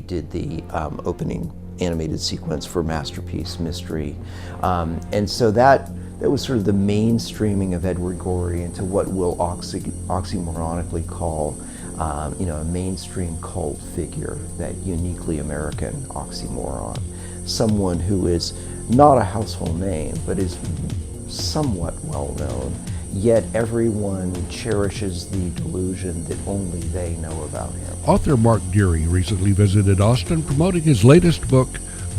did the opening animated sequence for Masterpiece Mystery. And so that was sort of the mainstreaming of Edward Gorey into what we'll oxymoronically call a mainstream cult figure, that uniquely American oxymoron. Someone who is not a household name, but is somewhat well known, yet everyone cherishes the delusion that only they know about him. Author Mark Dery recently visited Austin promoting his latest book,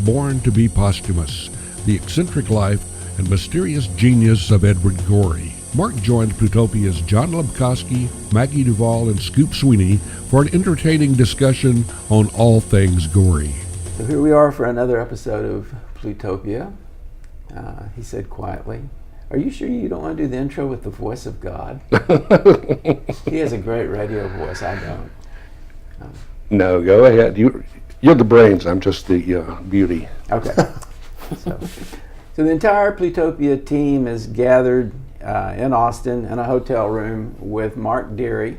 Born to Be Posthumous, The Eccentric Life and Mysterious Genius of Edward Gorey. Mark joined Plutopia's John Lebkowski, Maggie Duvall, and Scoop Sweeney for an entertaining discussion on all things Gorey. So here we are for another episode of Plutopia. He said quietly, "Are you sure you don't want to do the intro with the voice of God?" He has a great radio voice, I don't. No, go ahead. You're the brains, I'm just the beauty. Okay. So the entire Plutopia team is gathered in Austin in a hotel room with Mark Dery,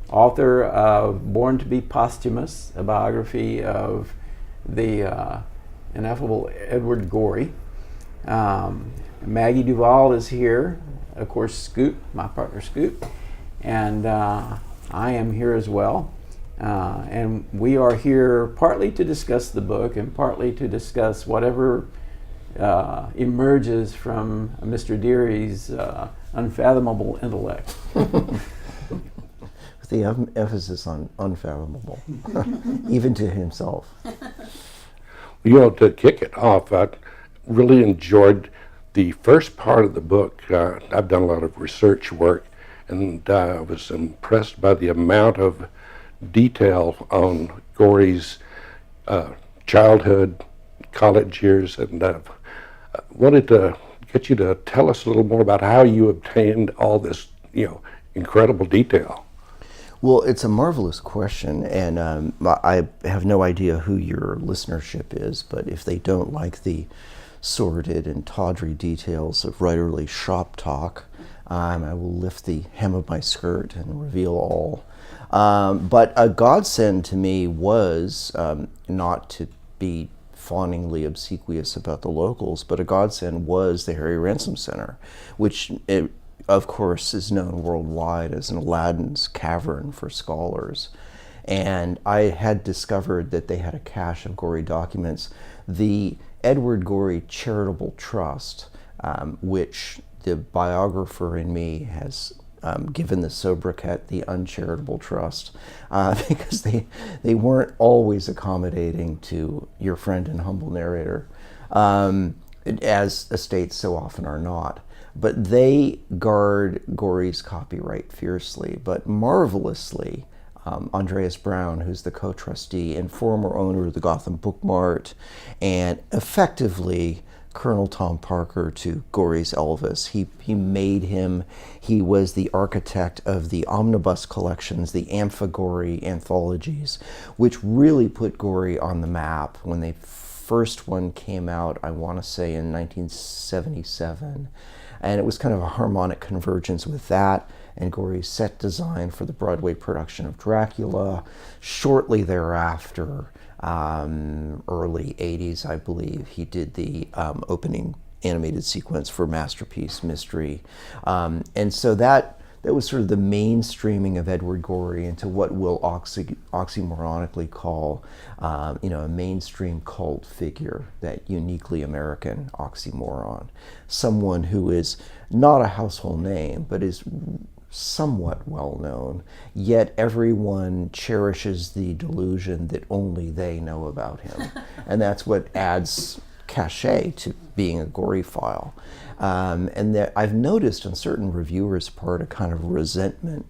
author of Born to Be Posthumous, a biography of the ineffable Edward Gorey. Maggie Duvall is here, of course, Scoop, my partner Scoop, and I am here as well. And we are here partly to discuss the book and partly to discuss whatever emerges from Mr. Dery's unfathomable intellect. With the emphasis on unfathomable, even to himself. To kick it off, I really enjoyed the first part of the book. I've done a lot of research work, and I was impressed by the amount of detail on Gorey's childhood, college years, and wanted to get you to tell us a little more about how you obtained all this, incredible detail. Well, it's a marvelous question, and I have no idea who your listenership is, but if they don't like the sordid and tawdry details of writerly shop talk, I will lift the hem of my skirt and reveal all. But a godsend to me was not to be fawningly obsequious about the locals, but a godsend was the Harry Ransom Center, which of course is known worldwide as an Aladdin's cavern for scholars. And I had discovered that they had a cache of Gorey documents. The Edward Gorey Charitable Trust, which the biographer in me has given the sobriquet the Uncharitable Trust, because they weren't always accommodating to your friend and humble narrator, as estates so often are not. But they guard Gorey's copyright fiercely, but marvelously. Andreas Brown, who's the co-trustee and former owner of the Gotham Book Mart, and effectively Colonel Tom Parker to Gorey's Elvis. He made him. He was the architect of the omnibus collections, the Gorey anthologies, which really put Gorey on the map. When the first one came out, I want to say in 1977, and it was kind of a harmonic convergence with that and Gorey's set design for the Broadway production of Dracula. Shortly thereafter, early 80s, I believe, he did the opening animated sequence for Masterpiece Mystery. And so that was sort of the mainstreaming of Edward Gorey into what we'll oxymoronically call a mainstream cult figure, that uniquely American oxymoron. Someone who is not a household name, but is somewhat well known, yet everyone cherishes the delusion that only they know about him. And that's what adds cachet to being a Gorey file. And that I've noticed on certain reviewers' part a kind of resentment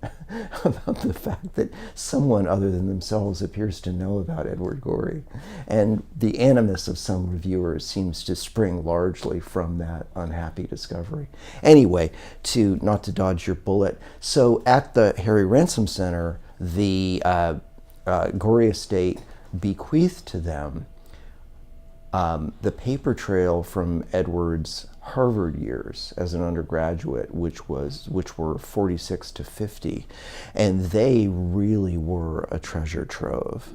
about the fact that someone other than themselves appears to know about Edward Gorey. And the animus of some reviewers seems to spring largely from that unhappy discovery. Anyway, not to dodge your bullet, so at the Harry Ransom Center, the Gorey estate bequeathed to them the paper trail from Edward's Harvard years as an undergraduate, which were 46 to 50, and they really were a treasure trove.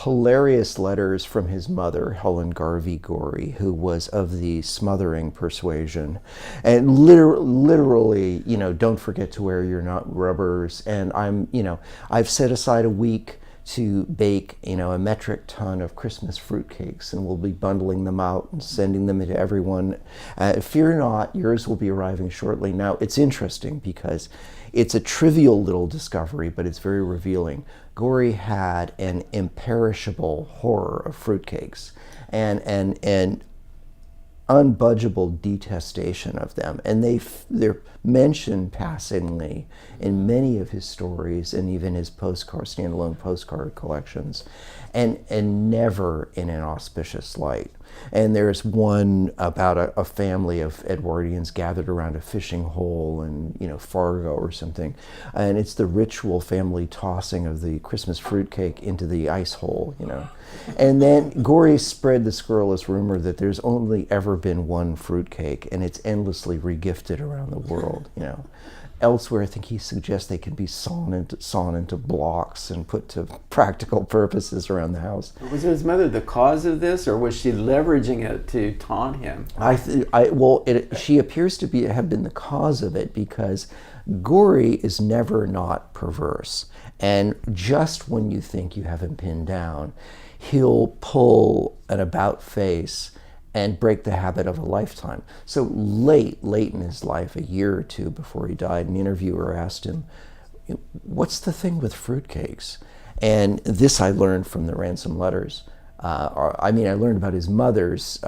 Hilarious letters from his mother, Helen Garvey Gorey, who was of the smothering persuasion, and literally, don't forget to wear your nut rubbers. And I've set aside a week to bake, a metric ton of Christmas fruitcakes, and we'll be bundling them out and sending them to everyone. Fear not, yours will be arriving shortly. Now, it's interesting because it's a trivial little discovery, but it's very revealing. Gorey had an imperishable horror of fruitcakes and unbudgeable detestation of them. And they're mentioned passingly in many of his stories and even his standalone postcard collections, and never in an auspicious light. And there's one about a family of Edwardians gathered around a fishing hole in, Fargo or something. And it's the ritual family tossing of the Christmas fruitcake into the ice hole, And then Gorey spread the scurrilous rumor that there's only ever been one fruitcake, and it's endlessly regifted around the world, Elsewhere, I think he suggests they can be sawn into blocks and put to practical purposes around the house. Was his mother the cause of this, or was she leveraging it to taunt him? She appears to have been the cause of it, because Gorey is never not perverse. And just when you think you have him pinned down, he'll pull an about face and break the habit of a lifetime. So late in his life, a year or two before he died, an interviewer asked him, what's the thing with fruitcakes? And this I learned from the Ransom letters. I learned about his mother's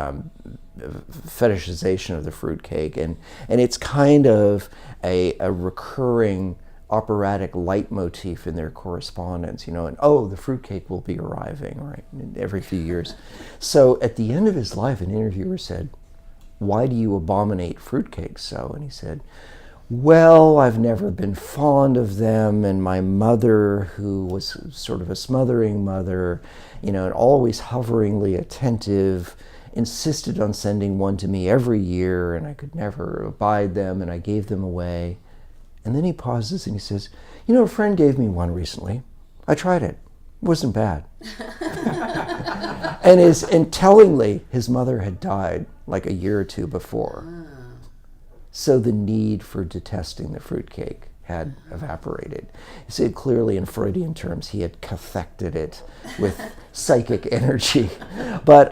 fetishization of the fruitcake, and it's kind of a recurring operatic leitmotif in their correspondence, and the fruitcake will be arriving, right, every few years. So at the end of his life, an interviewer said, why do you abominate fruitcakes so? And he said, well, I've never been fond of them, and my mother, who was sort of a smothering mother, and always hoveringly attentive, insisted on sending one to me every year, and I could never abide them, and I gave them away. And then he pauses and he says, a friend gave me one recently. I tried it. It wasn't bad. And tellingly, his mother had died like a year or two before. So the need for detesting the fruitcake had evaporated. You see, clearly in Freudian terms, he had cathected it with psychic energy. But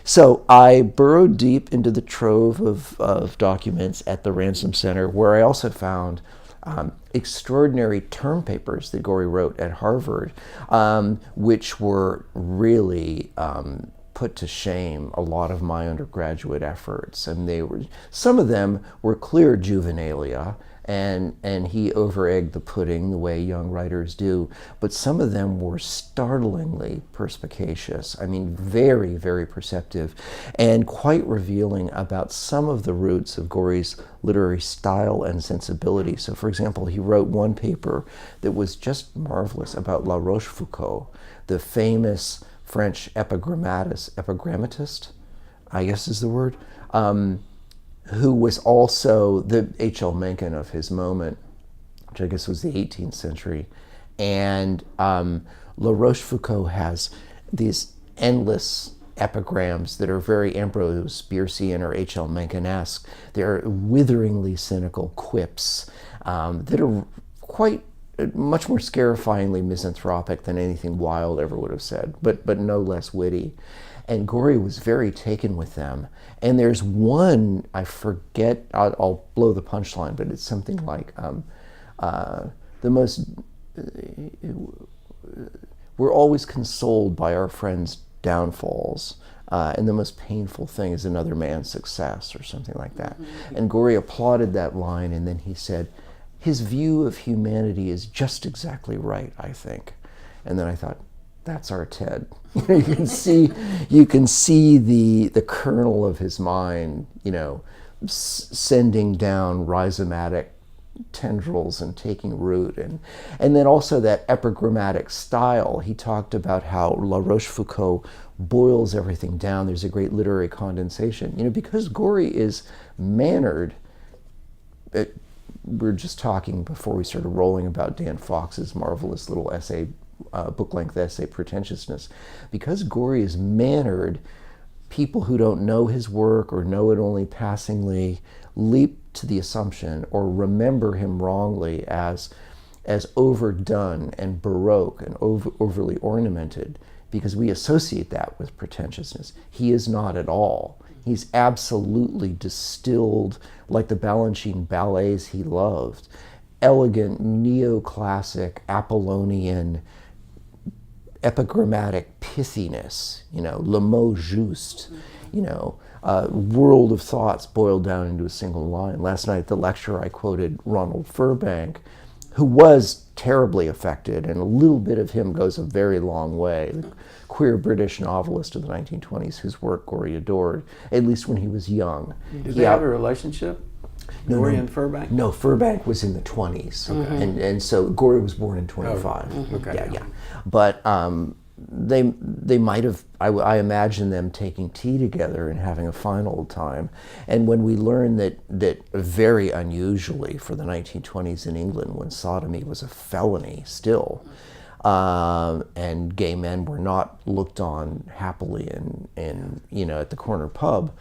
so I burrowed deep into the trove of documents at the Ransom Center, where I also found extraordinary term papers that Gorey wrote at Harvard, which were really put to shame a lot of my undergraduate efforts. And some of them were clear juvenilia, and he over-egged the pudding the way young writers do, but some of them were startlingly perspicacious. Very, very perceptive, and quite revealing about some of the roots of Gorey's literary style and sensibility. So, for example, he wrote one paper that was just marvelous about La Rochefoucauld, the famous French epigrammatist, I guess is the word, who was also the H.L. Mencken of his moment, which I guess was the 18th century. And La Rochefoucauld has these endless epigrams that are very Ambrose Biercean or H.L. Mencken-esque. They're witheringly cynical quips that are quite much more scarifyingly misanthropic than anything Wilde ever would have said, but no less witty. And Gorey was very taken with them. And there's one, I forget, I'll blow the punchline, but it's something like we're always consoled by our friends' downfalls, and the most painful thing is another man's success, or something like that. Mm-hmm. And Gorey applauded that line, and then he said, his view of humanity is just exactly right, I think. And then I thought, that's our Ted. You can see the kernel of his mind, sending down rhizomatic tendrils and taking root, and then also that epigrammatic style. He talked about how La Rochefoucauld boils everything down. There's a great literary condensation. Because Gorey is mannered. We were just talking before we started rolling about Dan Fox's marvelous little essay, book-length essay, Pretentiousness. Because Gorey is mannered, people who don't know his work or know it only passingly leap to the assumption or remember him wrongly as overdone and baroque and overly ornamented, because we associate that with pretentiousness. He is not at all. He's absolutely distilled, like the Balanchine ballets he loved, elegant, neoclassic, Apollonian, epigrammatic pithiness, le mot juste, world of thoughts boiled down into a single line. Last night at the lecture I quoted Ronald Furbank, who was terribly affected, and a little bit of him goes a very long way. The queer British novelist of the 1920s whose work Gorey adored, at least when he was young. Did they have a relationship? Gorey and Furbank? No, Furbank was in the 20s, and so Gorey was born in 25. Okay. Yeah. But they might have, I imagine them taking tea together and having a fine old time. And when we learn that very unusually for the 1920s in England, when sodomy was a felony still, and gay men were not looked on happily in at the corner pub,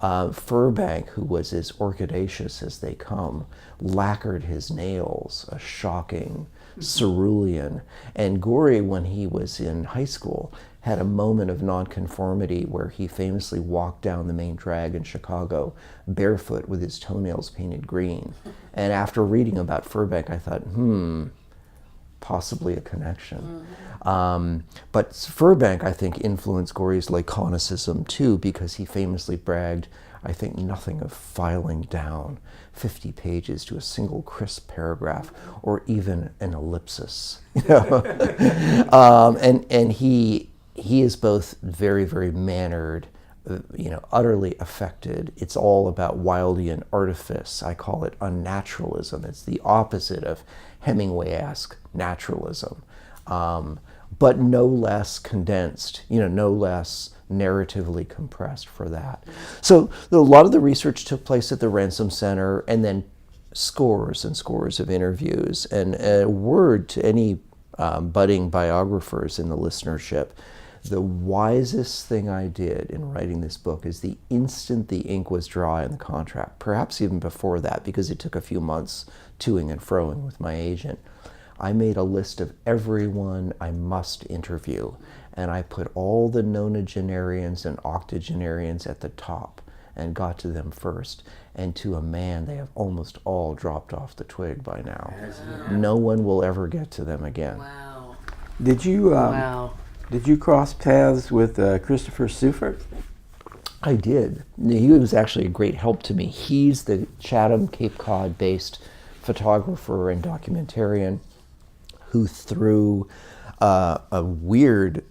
Furbank, who was as orchidaceous as they come, lacquered his nails, a shocking cerulean. And Gorey, when he was in high school, had a moment of nonconformity where he famously walked down the main drag in Chicago barefoot with his toenails painted green. And after reading about Furbank, I thought, possibly a connection. But Furbank, I think, influenced Gorey's laconicism too, because he famously bragged, I think, nothing of filing down 50 pages to a single crisp paragraph or even an ellipsis. And he is both very, very mannered, utterly affected. It's all about Wildean artifice. I call it unnaturalism. It's the opposite of Hemingway-esque naturalism, but no less condensed, no less narratively compressed for that. So a lot of the research took place at the Ransom Center, and then scores and scores of interviews. And a word to any budding biographers in the listenership: the wisest thing I did in writing this book is the instant the ink was dry in the contract, perhaps even before that, because it took a few months toing and froing with my agent, I made a list of everyone I must interview, and I put all the nonagenarians and octogenarians at the top and got to them first. And to a man, they have almost all dropped off the twig by now. No one will ever get to them again. Wow. Did you cross paths with Christopher Seufert? I did. He was actually a great help to me. He's the Chatham, Cape Cod-based photographer and documentarian who, through a weird,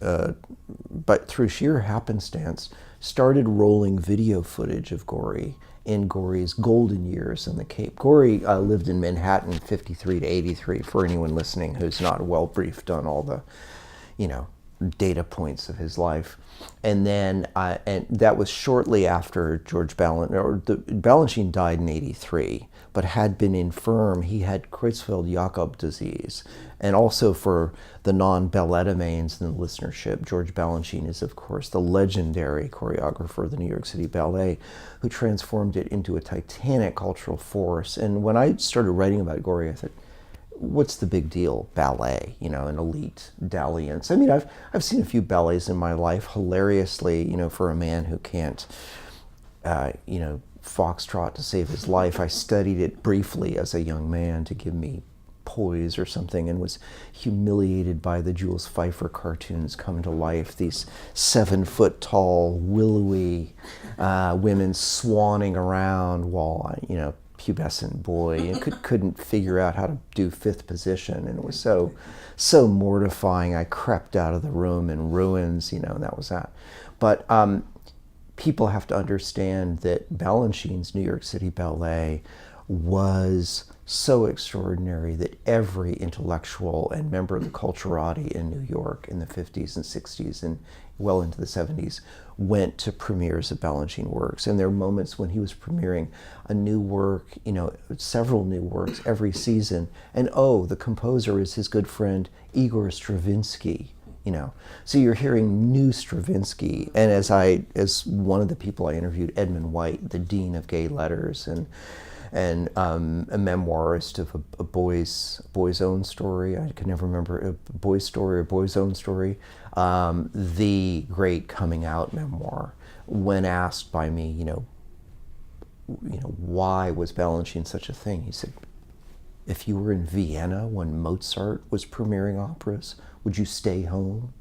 but through sheer happenstance, started rolling video footage of Gorey in Gorey's golden years in the Cape. Gorey lived in Manhattan 53 to 83, for anyone listening who's not well briefed on all the, data points of his life. And then, and that was shortly after Balanchine died in 83, but had been infirm. He had Creutzfeldt-Jakob disease. And also, for the non-balletamanes in the listenership, George Balanchine is, of course, the legendary choreographer of the New York City Ballet, who transformed it into a titanic cultural force. And when I started writing about Gorey, I thought, what's the big deal? Ballet, an elite dalliance. I mean, I've seen a few ballets in my life. Hilariously, for a man who can't, foxtrot to save his life, I studied it briefly as a young man to give me poise or something, and was humiliated by the Jules Pfeiffer cartoons come to life. These 7-foot-tall, willowy women swanning around while pubescent boy couldn't figure out how to do fifth position, and it was so mortifying. I crept out of the room in ruins, and that was that. But people have to understand that Balanchine's New York City Ballet was so extraordinary that every intellectual and member of the culturati in New York in the 50s and 60s and well into the 70s went to premieres of Balanchine works. And there are moments when he was premiering a new work, several new works every season. And the composer is his good friend Igor Stravinsky. So you're hearing new Stravinsky. And as one of the people I interviewed, Edmund White, the dean of gay letters, and a memoirist of a boy's own story. I can never remember a boy's story or boy's own story. The great coming out memoir. When asked by me, why was Balanchine such a thing? He said, if you were in Vienna when Mozart was premiering operas, would you stay home?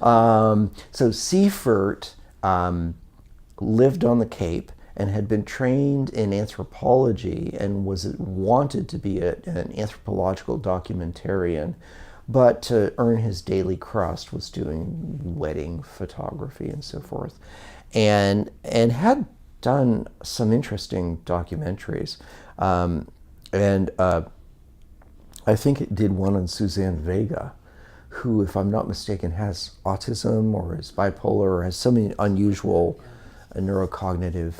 So Seifert lived on the Cape and had been trained in anthropology and wanted to be an anthropological documentarian, but to earn his daily crust was doing wedding photography and so forth, and had done some interesting documentaries, and I think it did one on Suzanne Vega, who, if I'm not mistaken, has autism or is bipolar or has some unusual neurocognitive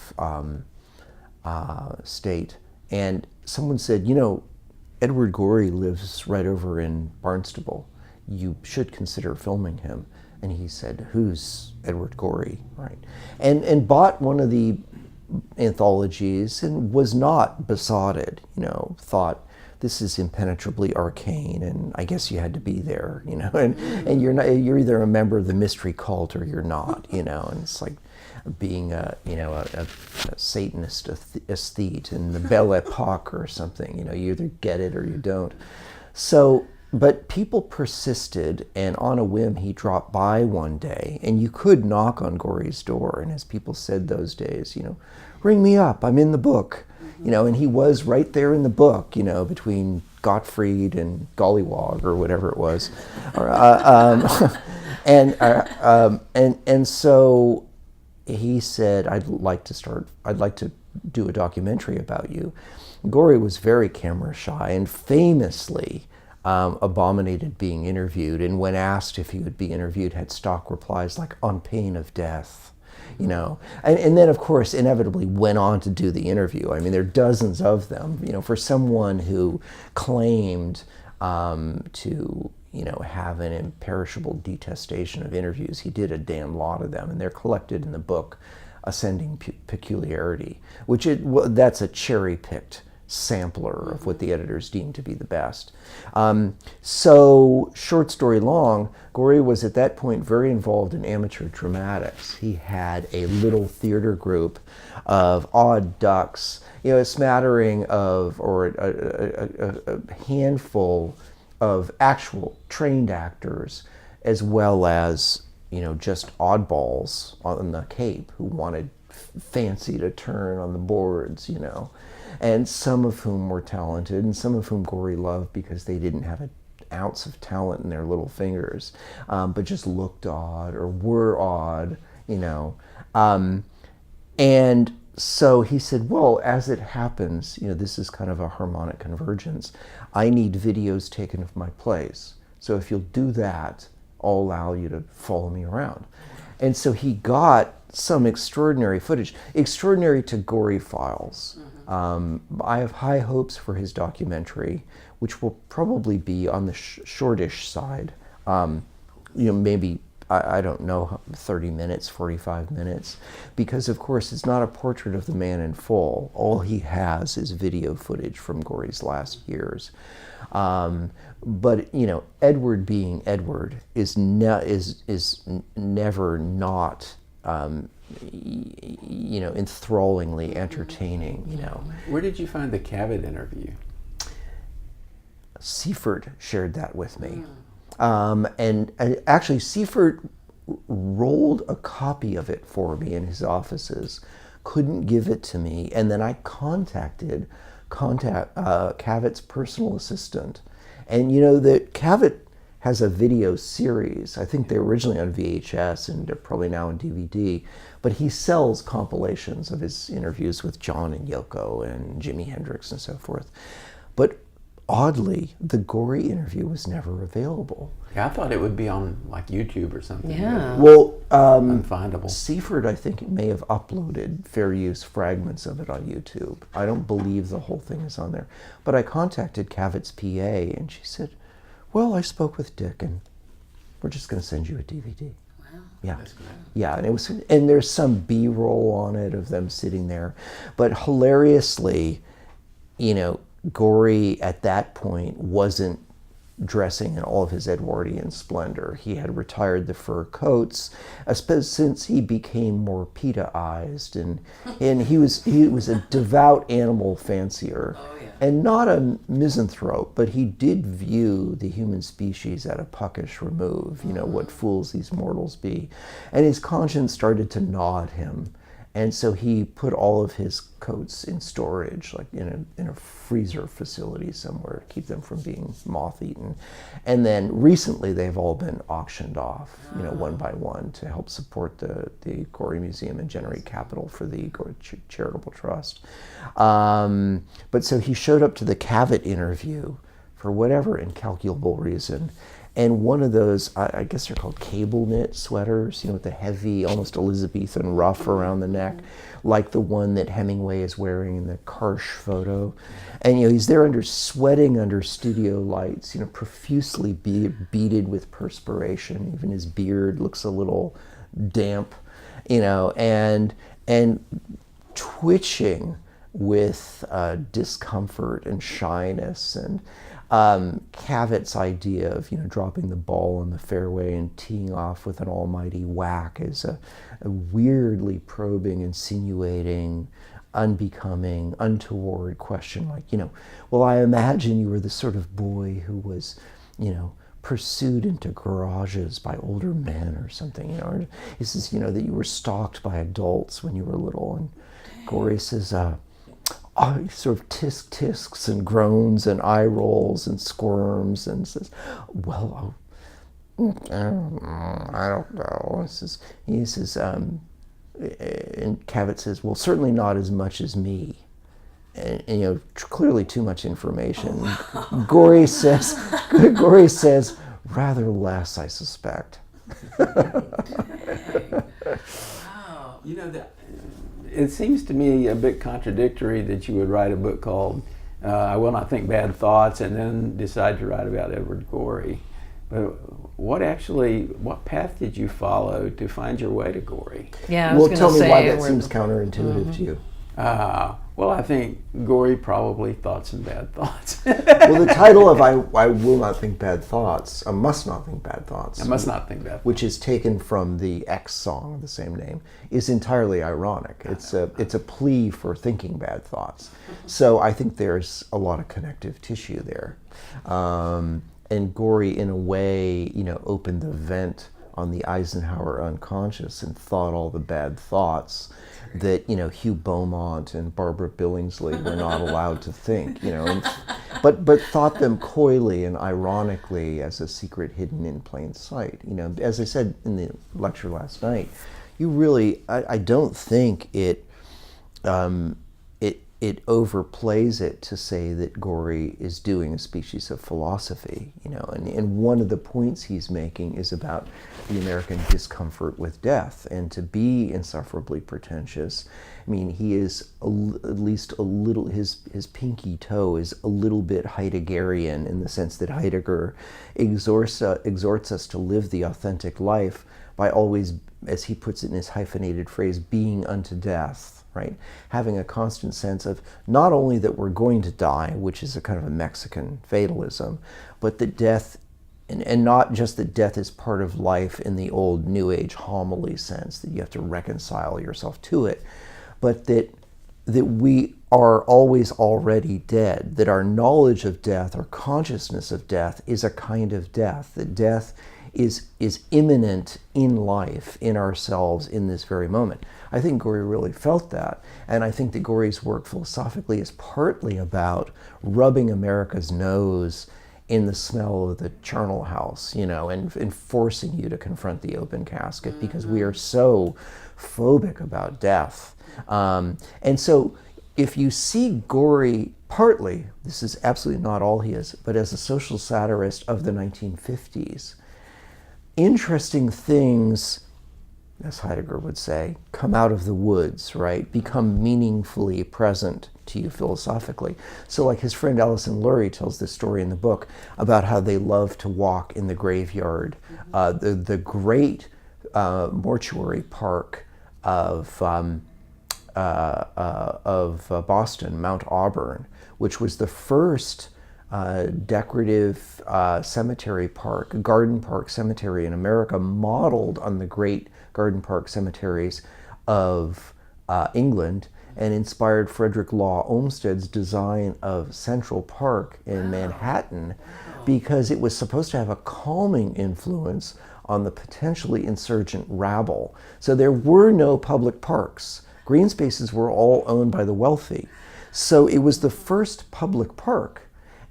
state. And someone said, Edward Gorey lives right over in Barnstable. You should consider filming him. And he said, who's Edward Gorey? Right. And bought one of the anthologies and was not besotted, thought this is impenetrably arcane and I guess you had to be there, and you're either a member of the mystery cult or you're not, and it's like being a Satanist aesthete in the Belle Epoque or something, you either get it or you don't. So, but people persisted, and on a whim he dropped by one day, and you could knock on Gorey's door, and as people said those days, ring me up, I'm in the book, and he was right there in the book, between Gottfried and Gollywog or whatever it was, and so he said, I'd like to do a documentary about you. Gorey was very camera shy and famously abominated being interviewed, and when asked if he would be interviewed had stock replies like on pain of death, and then of course inevitably went on to do the interview. I mean, there are dozens of them, for someone who claimed to have an imperishable detestation of interviews. He did a damn lot of them, and they're collected in the book Ascending Peculiarity, that's a cherry-picked sampler of what the editors deemed to be the best. So, short story long, Gorey was at that point very involved in amateur dramatics. He had a little theater group of odd ducks, a smattering of, or a handful of actual trained actors, as well as, just oddballs on the Cape who wanted fancy to turn on the boards, and some of whom were talented and some of whom Gorey loved because they didn't have an ounce of talent in their little fingers, but just looked odd or were odd, and so he said, well, as it happens, this is kind of a harmonic convergence. I need videos taken of my plays. So if you'll do that, I'll allow you to follow me around. And so he got some extraordinary footage, extraordinary to Gorey files. I have high hopes for his documentary, which will probably be on the shortish side. Maybe, I don't know, 30 minutes, 45 minutes, because of course it's not a portrait of the man in full. All he has is video footage from Gorey's last years. But Edward being Edward is never not enthrallingly entertaining. Where did you find the Cavett interview? Seifert shared that with me. And actually, Seifert rolled a copy of it for me in his offices, couldn't give it to me, and then I contacted Cavett's personal assistant. And that Cavett has a video series. I think they're originally on VHS and they're probably now on DVD. But he sells compilations of his interviews with John and Yoko and Jimi Hendrix and so forth. But oddly, the Gorey interview was never available. Yeah, I thought it would be on like YouTube or something. Yeah. Well, Unfindable. Seaford, I think, may have uploaded fair use fragments of it on YouTube. I don't believe the whole thing is on there. But I contacted Cavitt's PA and she said, well, I spoke with Dick and we're just going to send you a DVD. Wow. Yeah. That's great. Yeah, and there's some B-roll on it of them sitting there. But hilariously, you know, Gorey at that point wasn't dressing in all of his Edwardian splendor. He had retired the fur coats, since he became more PETA-ized, and he was a devout animal fancier. Oh, yeah. And not a misanthrope, but he did view the human species at a puckish remove, you know, what fools these mortals be. And his conscience started to gnaw at him. And so he put all of his coats in storage, like in a freezer facility somewhere, to keep them from being moth-eaten. And then recently they've all been auctioned off, you know, one by one to help support the Gorey Museum and generate capital for the Gorey Charitable Trust. But so he showed up to the Cavitt interview for whatever incalculable reason. And one of those, I guess they're called cable knit sweaters, you know, with the heavy, almost Elizabethan ruff around the neck, like the one that Hemingway is wearing in the Karsh photo. And, you know, he's there sweating under studio lights, you know, profusely beaded with perspiration. Even his beard looks a little damp, you know, and twitching with discomfort and shyness. And Cavitt's idea of, you know, dropping the ball in the fairway and teeing off with an almighty whack is a weirdly probing, insinuating, unbecoming, untoward question like, you know, well, I imagine you were the sort of boy who was, you know, pursued into garages by older men or something, you know, or he says, you know, that you were stalked by adults when you were little. And Gorey says, he sort of tisks and groans and eye rolls and squirms and says, well, I don't know. He says, and Cavitt says, well, certainly not as much as me. And you know, clearly too much information. Gorey says, rather less, I suspect. Wow. You know, it seems to me a bit contradictory that you would write a book called I Will Not Think Bad Thoughts and then decide to write about Edward Gorey. But what path did you follow to find your way to Gorey? Yeah, I was Well, tell me say, why that seems counterintuitive to you. Well, I think Gorey probably thought some bad thoughts. Well, the title of I Will Not Think Bad Thoughts, I Must Not Think Bad Thoughts. I must not think bad thoughts. Which is taken from the X song of the same name, is entirely ironic. It's a plea for thinking bad thoughts. So I think there's a lot of connective tissue there. And Gorey, in a way, you know, opened the vent on the Eisenhower unconscious and thought all the bad thoughts that, you know, Hugh Beaumont and Barbara Billingsley were not allowed to think, you know, but thought them coyly and ironically as a secret hidden in plain sight. You know, as I said in the lecture last night, you really, I don't think it overplays it to say that Gorey is doing a species of philosophy, you know, and one of the points he's making is about the American discomfort with death, and to be insufferably pretentious. I mean, he is at least a little, his pinky toe is a little bit Heideggerian in the sense that Heidegger exhorts us to live the authentic life by always, as he puts it in his hyphenated phrase, being unto death. Right? Having a constant sense of not only that we're going to die, which is a kind of a Mexican fatalism, but that death, and not just that death is part of life in the old New Age homily sense, that you have to reconcile yourself to it, but that we are always already dead, that our knowledge of death, our consciousness of death is a kind of death, that death is imminent in life, in ourselves, in this very moment. I think Gorey really felt that, and I think that Gorey's work philosophically is partly about rubbing America's nose in the smell of the charnel house, and forcing you to confront the open casket because we are so phobic about death. And so if you see Gorey partly, this is absolutely not all he is, but as a social satirist of the 1950s, interesting things, as Heidegger would say, come out of the woods, right? Become meaningfully present to you philosophically. So like his friend Alison Lurie tells this story in the book about how they love to walk in the graveyard, the great mortuary park of Boston, Mount Auburn, which was the first decorative cemetery park, garden park cemetery in America, modeled on the great garden park cemeteries of England, and inspired Frederick Law Olmsted's design of Central Park in Manhattan, because it was supposed to have a calming influence on the potentially insurgent rabble. So there were no public parks. Green spaces were all owned by the wealthy. So it was the first public park,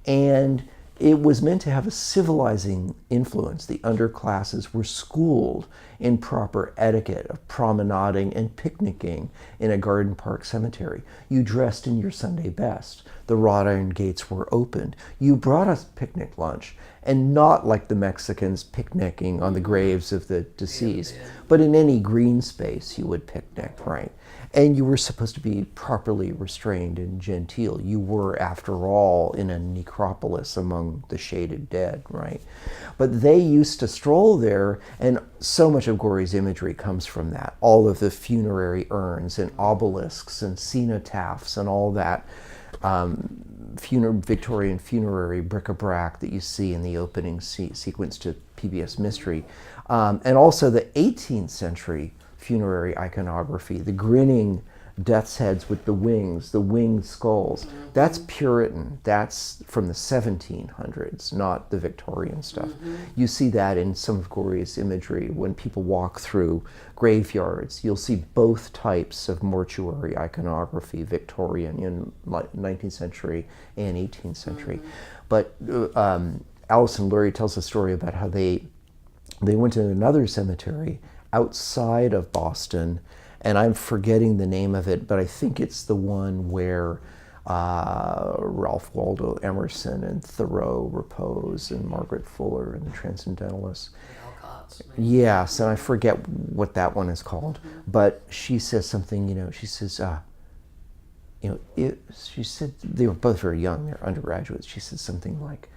and it was meant to have a civilizing influence. The underclasses were schooled in proper etiquette of promenading and picnicking in a garden park cemetery. You dressed in your Sunday best. The wrought iron gates were opened. You brought us picnic lunch, and not like the Mexicans picnicking on the graves of the deceased, but in any green space you would picnic, right? And you were supposed to be properly restrained and genteel. You were, after all, in a necropolis among the shaded dead, right? But they used to stroll there, and so much of Gorey's imagery comes from that. All of the funerary urns and obelisks and cenotaphs and all that Victorian funerary bric-a-brac that you see in the opening sequence to PBS Mystery. And also the 18th century funerary iconography, the grinning death's heads with the winged skulls. That's Puritan. That's from the 1700s, not the Victorian stuff. You see that in some of Gorey's imagery. When people walk through graveyards, you'll see both types of mortuary iconography, Victorian in 19th century and 18th century. But Alison Lurie tells a story about how they went to another cemetery outside of Boston, and I'm forgetting the name of it, but I think it's the one where Ralph Waldo Emerson and Thoreau repose, and Margaret Fuller and the Transcendentalists. Yes, and I forget what that one is called, but she says something, she says, she said, they were both very young, they're undergraduates. She said something like,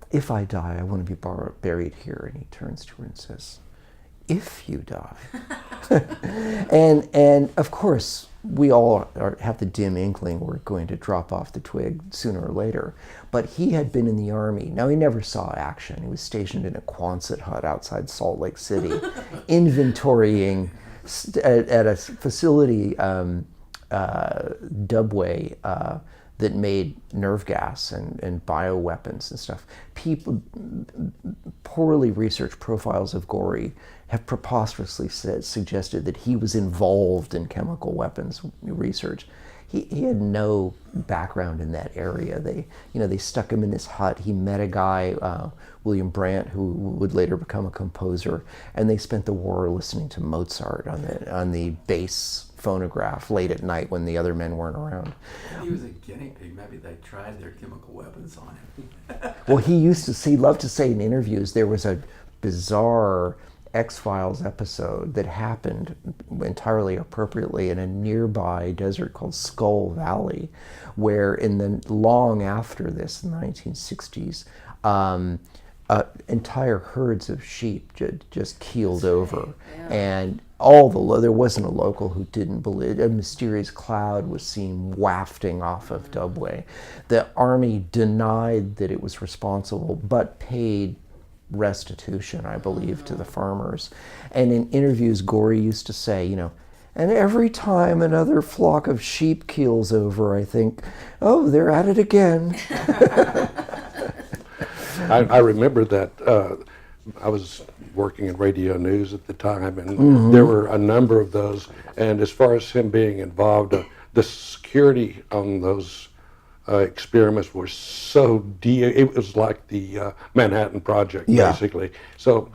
if I die, I want to be buried here. And he turns to her and says, if you die. and of course, we all have the dim inkling we're going to drop off the twig sooner or later. But he had been in the Army. Now, he never saw action. He was stationed in a Quonset hut outside Salt Lake City, inventorying at a facility, Dubway, that made nerve gas and bioweapons and stuff. People, poorly researched profiles of Gorey have preposterously suggested that he was involved in chemical weapons research. He had no background in that area. They stuck him in this hut. He met a guy, William Brandt, who would later become a composer, and they spent the war listening to Mozart on the bass phonograph late at night when the other men weren't around. He was a guinea pig. Maybe they tried their chemical weapons on him. Well, he loved to say in interviews there was a bizarre X-Files episode that happened entirely appropriately in a nearby desert called Skull Valley, where long after this, in the 1960s, entire herds of sheep just keeled over. Yeah. And there wasn't a local who didn't believe. A mysterious cloud was seen wafting off of Dubway. The Army denied that it was responsible, but paid restitution, I believe, to the farmers. And in interviews, Gorey used to say, and every time another flock of sheep keels over, I think, oh, they're at it again. I remember that I was working in radio news at the time, and there were a number of those. And as far as him being involved, the security on those experiments were so it was like the Manhattan Project, Yeah. basically. So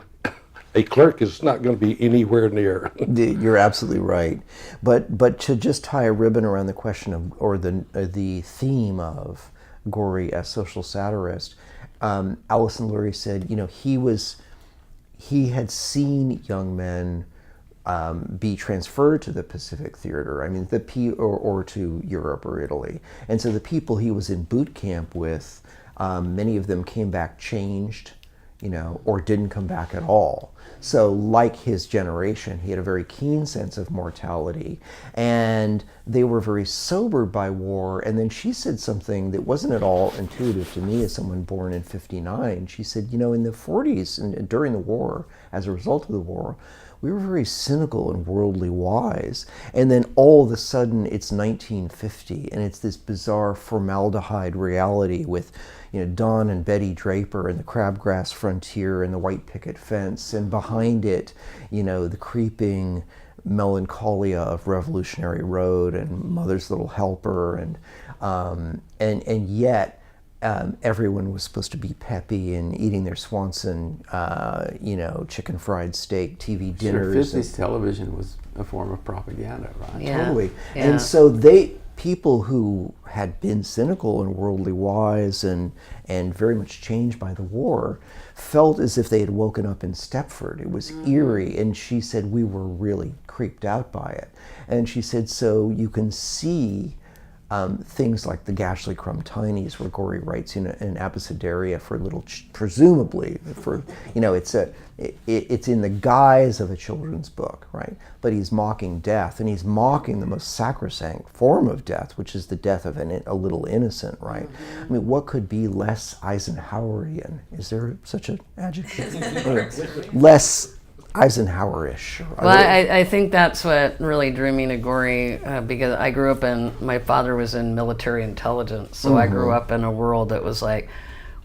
a clerk is not going to be anywhere near. You're absolutely right, but to just tie a ribbon around the question of, or the theme of Gorey as social satirist, Allison Lurie said, he had seen young men be transferred to the Pacific Theater. I mean, or to Europe or Italy, and so the people he was in boot camp with, many of them came back changed, or didn't come back at all. So like his generation, he had a very keen sense of mortality, and they were very sobered by war. And then she said something that wasn't at all intuitive to me as someone born in '59. She said, in the 40s and during the war, as a result of the war, we were very cynical and worldly wise. And then all of a sudden it's 1950 and it's this bizarre formaldehyde reality with, Don and Betty Draper and the crabgrass frontier and the white picket fence, and behind it, the creeping melancholia of Revolutionary Road and Mother's Little Helper, and yet everyone was supposed to be peppy and eating their Swanson, chicken fried steak, TV dinners. Sure, 50s television was a form of propaganda, right? Yeah. Totally. Yeah. And so people who had been cynical and worldly wise and very much changed by the war felt as if they had woken up in Stepford. It was eerie, and she said we were really creeped out by it. And she said, so you can see things like the Gashley Crumb Tinies, where Gorey writes an abecedaria for little, presumably for, it's in the guise of a children's book, right? But he's mocking death, and he's mocking the most sacrosanct form of death, which is the death of a little innocent, right? I mean, what could be less Eisenhowerian? Is there such an adjective? Less Eisenhower-ish. Well, I think that's what really drew me to Gorey, because I grew up my father was in military intelligence, so I grew up in a world that was like,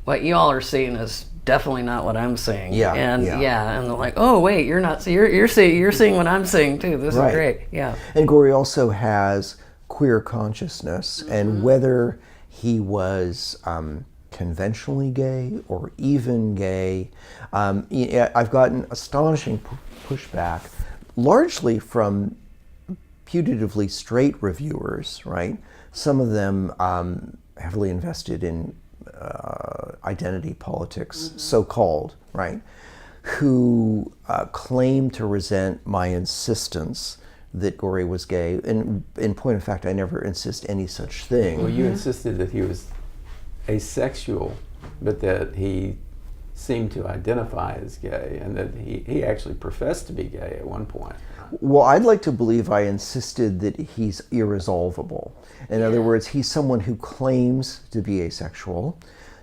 what you all are seeing is definitely not what I'm seeing. And they're like, oh wait, you're not, so you're seeing what I'm seeing too. This is great. Yeah. And Gorey also has queer consciousness, and whether he was conventionally gay or even gay. I've gotten astonishing pushback, largely from putatively straight reviewers, right? Some of them heavily invested in identity politics, so-called, right? Who claim to resent my insistence that Gorey was gay. And in point of fact, I never insist any such thing. Well, you insisted that he was asexual, but that he seemed to identify as gay, and that he actually professed to be gay at one point. Well, I'd like to believe I insisted that he's irresolvable. In other words, he's someone who claims to be asexual.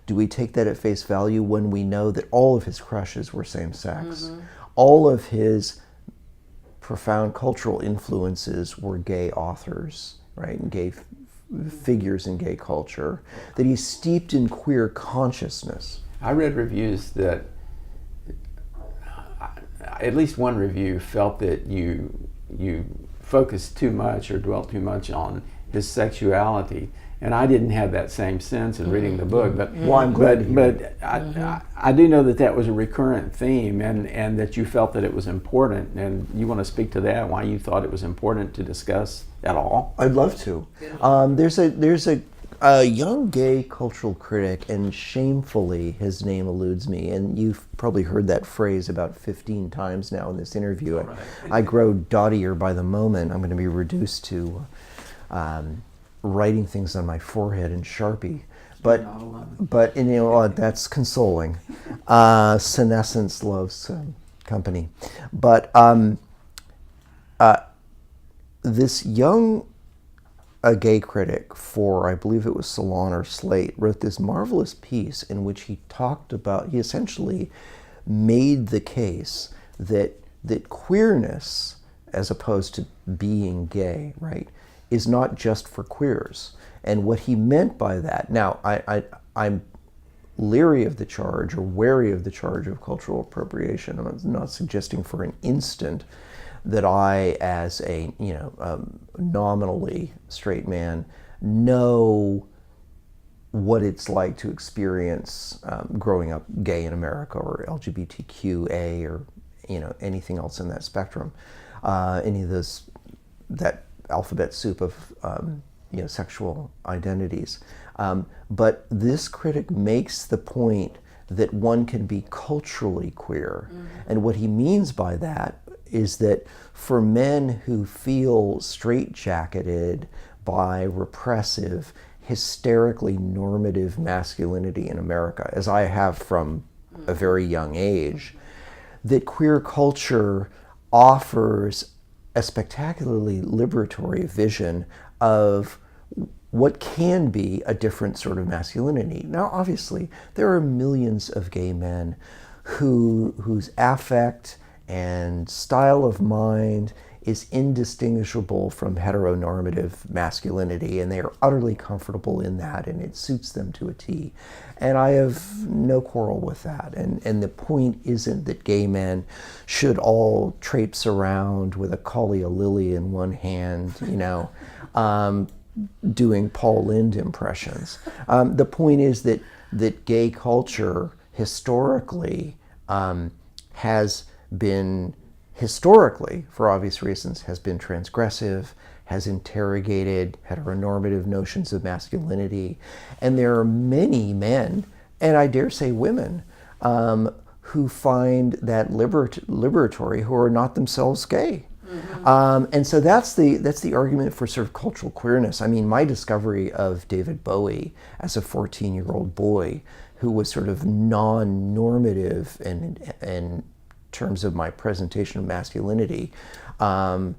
Do we take that at face value when we know that all of his crushes were same-sex? All of his profound cultural influences were gay authors, right, and gay figures in gay culture, that he's steeped in queer consciousness. I read reviews that, at least one review felt that you focused too much or dwelt too much on his sexuality, and I didn't have that same sense in reading the book. But well, I'm glad. But I do know that was a recurrent theme, and that you felt that it was important. And you want to speak to that? Why you thought it was important to discuss at all? I'd love to. There's a young gay cultural critic, and shamefully his name eludes me, and you've probably heard that phrase about 15 times now in this interview. Right. I grow dottier by the moment. I'm going to be reduced to writing things on my forehead in Sharpie. But that's consoling. Senescence loves company. But this young gay critic for, I believe it was Salon or Slate, wrote this marvelous piece in which he essentially made the case that queerness, as opposed to being gay, right, is not just for queers. And what he meant by that, now I'm leery of the charge, or wary of the charge of cultural appropriation. I'm not suggesting for an instant that I, as a nominally straight man, know what it's like to experience growing up gay in America, or LGBTQA, or anything else in that spectrum, any of those, that alphabet soup of sexual identities. But this critic makes the point that one can be culturally queer. And what he means by that is that for men who feel straitjacketed by repressive, hysterically normative masculinity in America, as I have from a very young age, that queer culture offers a spectacularly liberatory vision of what can be a different sort of masculinity. Now, obviously, there are millions of gay men whose affect and style of mind is indistinguishable from heteronormative masculinity, and they are utterly comfortable in that, and it suits them to a T. And I have no quarrel with that. And the point isn't that gay men should all traipse around with a Collia lily in one hand, doing Paul Lynde impressions. The point is that gay culture historically has been, for obvious reasons, has been transgressive, has interrogated heteronormative notions of masculinity. And there are many men, and I dare say women, who find that liberatory, who are not themselves gay. And so that's the argument for sort of cultural queerness. I mean, my discovery of David Bowie as a 14-year-old boy who was sort of non-normative in terms of my presentation of masculinity, and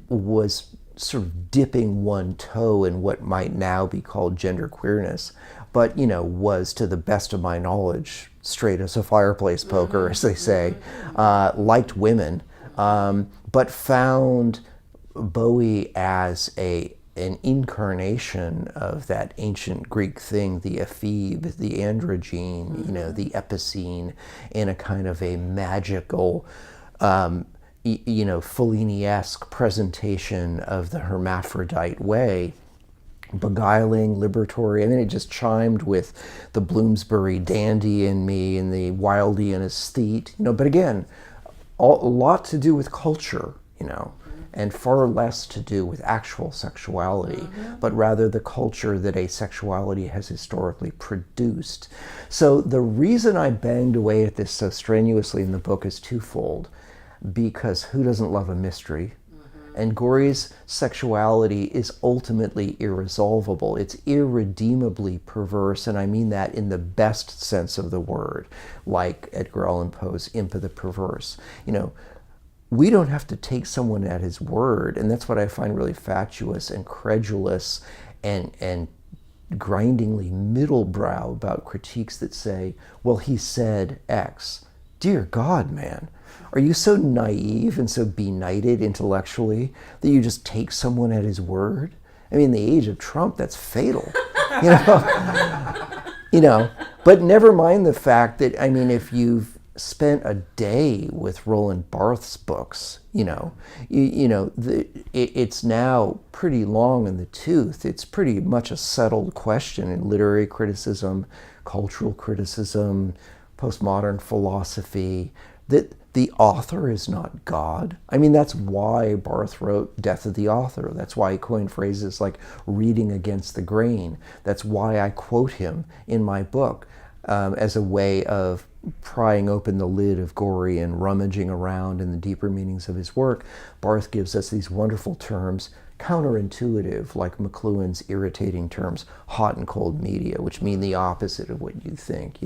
was sort of dipping one toe in what might now be called gender queerness, but was, to the best of my knowledge, straight as a fireplace poker, as they say, liked women, but found Bowie as an incarnation of that ancient Greek thing, the ephebe, the androgyne, the epicene, in a kind of a magical, Fellini-esque presentation of the hermaphrodite way, beguiling, liberatory. I mean, it just chimed with the Bloomsbury dandy in me and the Wildean aesthete, but again, a lot to do with culture, and far less to do with actual sexuality, but rather the culture that asexuality has historically produced. So the reason I banged away at this so strenuously in the book is twofold, because who doesn't love a mystery? And Gorey's sexuality is ultimately irresolvable. It's irredeemably perverse, and I mean that in the best sense of the word, like Edgar Allan Poe's Imp of the Perverse. We don't have to take someone at his word, and that's what I find really fatuous and credulous and grindingly middlebrow about critiques that say, well, he said X. Dear God, man. Are you so naive and so benighted intellectually that you just take someone at his word? I mean, in the age of Trump, that's fatal. But never mind the fact that, I mean, if you've spent a day with Roland Barthes' books, it's now pretty long in the tooth. It's pretty much a settled question in literary criticism, cultural criticism, postmodern philosophy, that the author is not God. I mean, that's why Barth wrote Death of the Author. That's why he coined phrases like reading against the grain. That's why I quote him in my book as a way of prying open the lid of Gorey and rummaging around in the deeper meanings of his work. Barth gives us these wonderful terms, counterintuitive, like McLuhan's irritating terms, hot and cold media, which mean the opposite of what you think.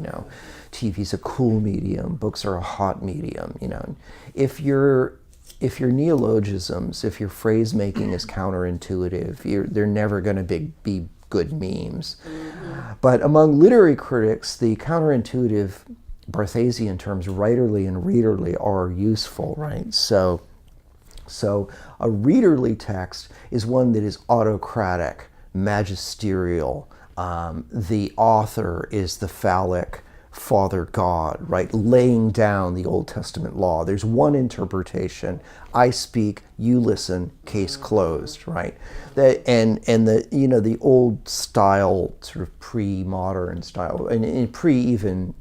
TV's a cool medium, books are a hot medium. If your neologisms, if your phrase making is counterintuitive, they're never going to be good memes. But among literary critics, the counterintuitive Barthesian terms, writerly and readerly, are useful, right? So a readerly text is one that is autocratic, magisterial. The author is the phallic Father God, right, laying down the Old Testament law. There's one interpretation. I speak, you listen, case closed, right? And the the old style, sort of pre-modern style, and pre even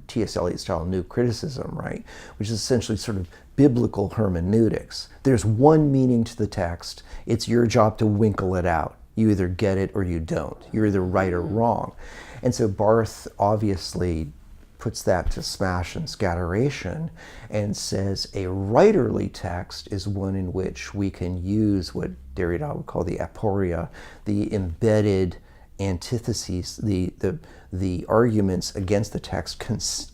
T.S. Eliot style new criticism, right, which is essentially sort of biblical hermeneutics. There's one meaning to the text. It's your job to winkle it out. You either get it or you don't. You're either right or wrong. And so Barth obviously puts that to smash and scatteration and says a writerly text is one in which we can use what Derrida would call the aporia, the embedded antitheses, the arguments against the text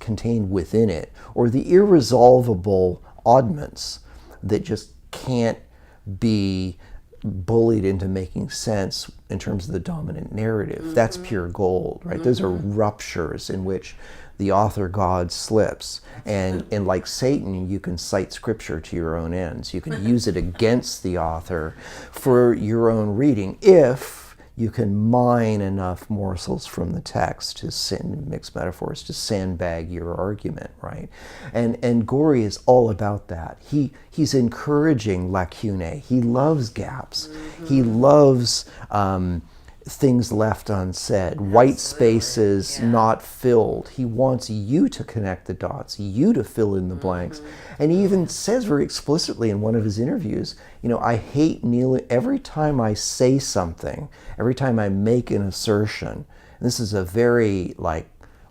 contained within it, or the irresolvable oddments that just can't be bullied into making sense in terms of the dominant narrative. That's pure gold, right? Those are ruptures in which the author God slips, and like Satan, you can cite scripture to your own ends. You can use it against the author for your own reading if you can mine enough morsels from the text to mix metaphors to sandbag your argument, right? And Gorey is all about that. He's encouraging lacunae. He loves gaps. He loves things left unsaid, white spaces not filled. He wants you to connect the dots, you to fill in the blanks. And he even says very explicitly in one of his interviews, I hate kneeling. Every time I say something, every time I make an assertion, and this is a very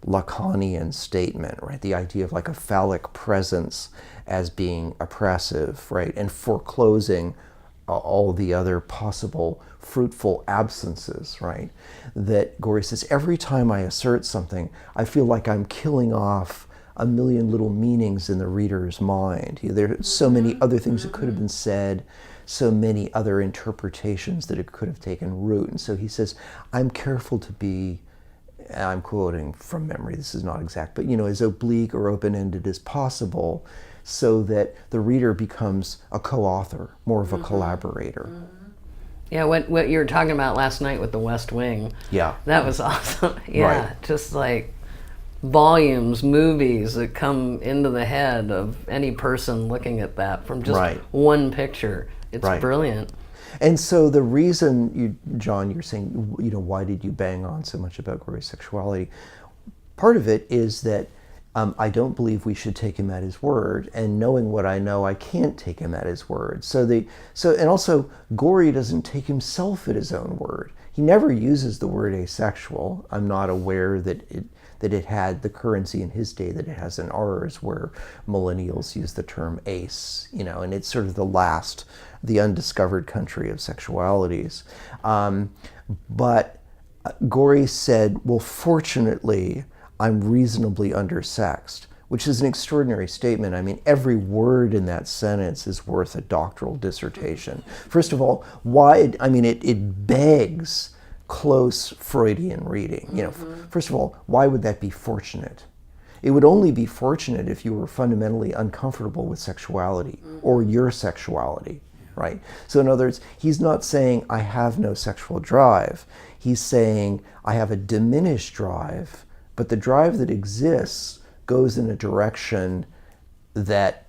Lacanian statement, right? The idea of a phallic presence as being oppressive, right? And foreclosing all the other possible fruitful absences, right? That Gorey says, every time I assert something, I feel like I'm killing off a million little meanings in the reader's mind. There are so many other things that could have been said, so many other interpretations that it could have taken root. And so he says, I'm careful to be, I'm quoting from memory, this is not exact, but as oblique or open-ended as possible, so that the reader becomes a co-author, more of a collaborator. Yeah, what you were talking about last night with the West Wing. Yeah. That was awesome. Yeah, Right. just volumes, movies that come into the head of any person looking at that from just one picture. It's brilliant. And so the reason, Jon, you're saying, why did you bang on so much about Gorey's sexuality? Part of it is that I don't believe we should take him at his word, and knowing what I know, I can't take him at his word. And also, Gorey doesn't take himself at his own word. He never uses the word asexual. I'm not aware that it had the currency in his day that it has in ours, where millennials use the term ace, and it's sort of the undiscovered country of sexualities. But Gorey said, well, fortunately, I'm reasonably undersexed, which is an extraordinary statement. I mean, every word in that sentence is worth a doctoral dissertation. First of all, it begs close Freudian reading. First of all, why would that be fortunate? It would only be fortunate if you were fundamentally uncomfortable with sexuality or your sexuality, right? So in other words, he's not saying I have no sexual drive. He's saying I have a diminished drive, but the drive that exists goes in a direction that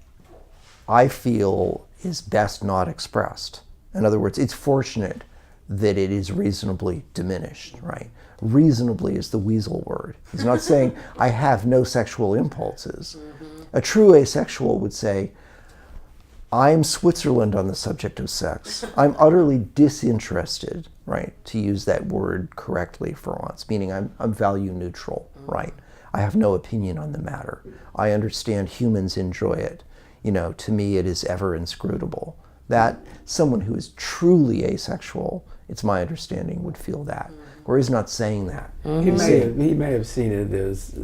I feel is best not expressed. In other words, it's fortunate that it is reasonably diminished, right? Reasonably is the weasel word. He's not saying I have no sexual impulses. A true asexual would say, I'm Switzerland on the subject of sex. I'm utterly disinterested, right? To use that word correctly for once, meaning I'm value neutral, right? I have no opinion on the matter. I understand humans enjoy it. To me it is ever inscrutable. That someone who is truly asexual, it's my understanding, would feel that. Or he's not saying that. He may have seen it as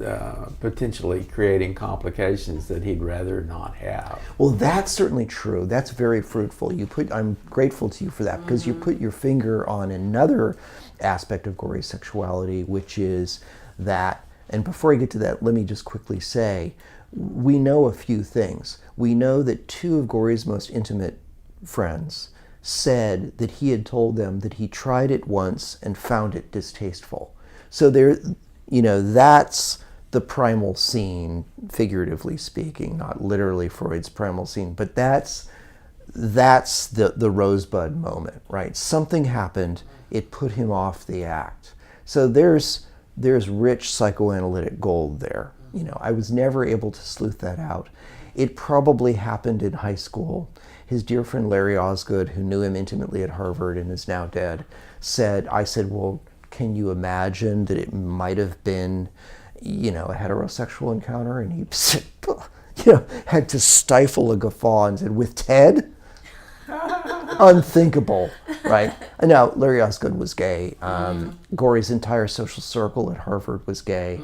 potentially creating complications that he'd rather not have. Well, that's certainly true. That's very fruitful. I'm grateful to you for that, because you put your finger on another aspect of Gorey's sexuality, which is that, and before I get to that, let me just quickly say, we know a few things. We know that two of Gorey's most intimate friends said that he had told them that he tried it once and found it distasteful. So that's the primal scene, figuratively speaking, not literally Freud's primal scene, but that's the rosebud moment, right? Something happened, it put him off the act. So there's rich psychoanalytic gold there. I was never able to sleuth that out. It probably happened in high school. His dear friend Larry Osgood, who knew him intimately at Harvard and is now dead, I said, well, can you imagine that it might have been, a heterosexual encounter? And he said, had to stifle a guffaw and said, with Ted? Unthinkable, right? And now Larry Osgood was gay. Gorey's entire social circle at Harvard was gay.